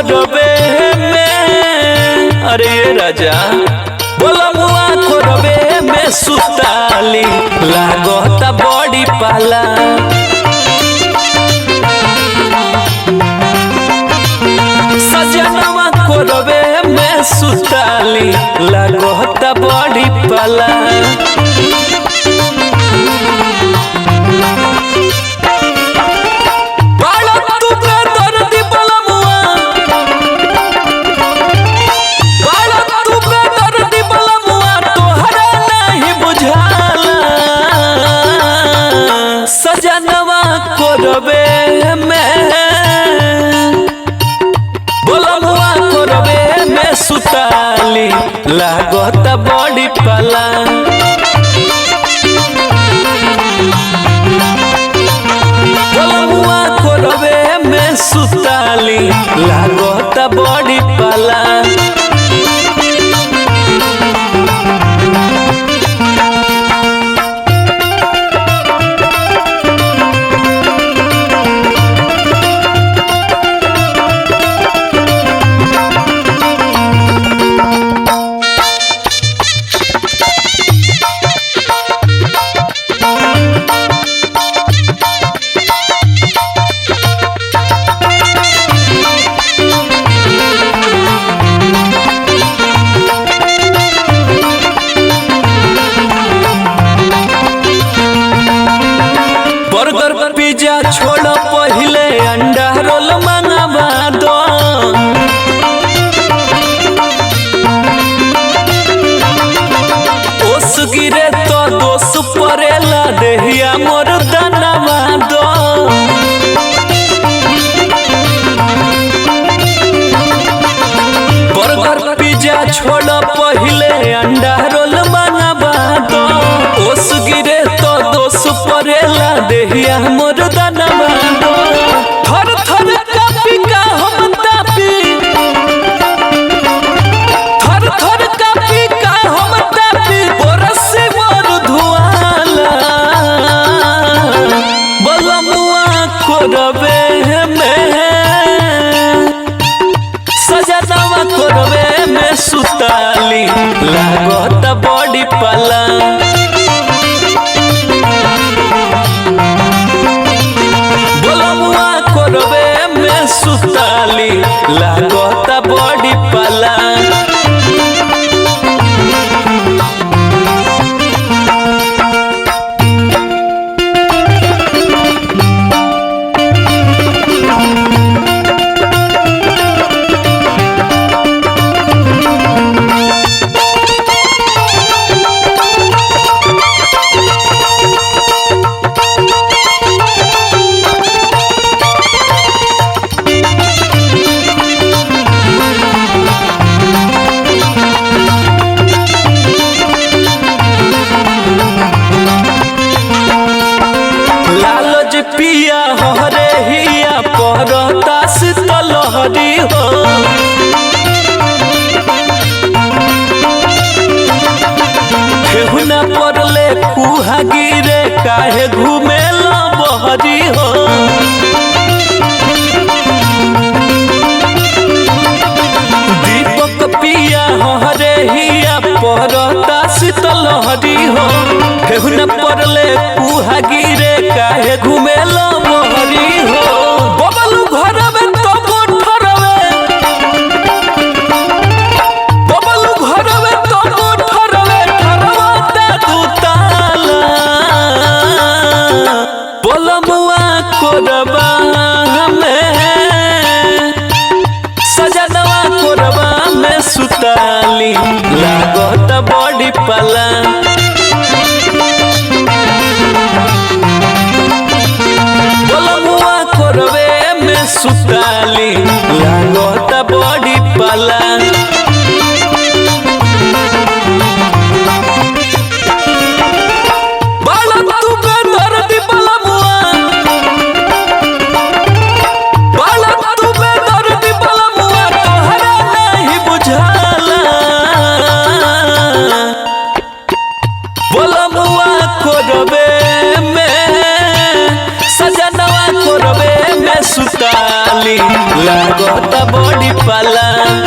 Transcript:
खोरबे में अरे राजा बोलमुआ खोरबे में सुताली लागता बड़ी पाला सजनवा खोरबे में सुताली लागता बड़ी पाला सजनवा खोरबे में बोलमुआ खोरबे में सुताली लागता बड़ी पाला बोलमुआ खोरबे में सुताली लागता बड़ी पाला बर्गर पिज्जा छोड़ पहले अंडा रोल मंगावा दो ओस गिरे तो दोस परेला देहिया मोर दानवा दो बर्गर पिज्जा छोड़ पहले अंडा रोल मंगावा दो ओस गिरे तो दोस परेला देहिया मोर दानवा दो थर थर कापी का हम तापी थर थर कापी का हम तापी बरसे मोर धुआला बोलमुआ खोरबे में सजनवा खोरबे में सुताली लागता बड़ी पाला बोलमुआ खोरबे में सुताली लागता बड़ी पाला लालच पिया हरे हिया परतास तलहरी हो ठेहुना पड़ले कुहा गिरे काहे घूमे बहरी हो दीपक पिया हरे हिया परतास तलहरी हो ठेहुना पड़ले कुहा गिरे काहे घूमे बहरी हो बबलू घर में तो ठरवे बबलू घर में तो ठरवे ठरवाता दू ताला बोलमुआ खोरबा में सजनवा खोरबा में सुताली लागता बड़ी पाला बोलमुआ खोरबे में सुताली लागता बड़ी पाला सुताली लागत पाला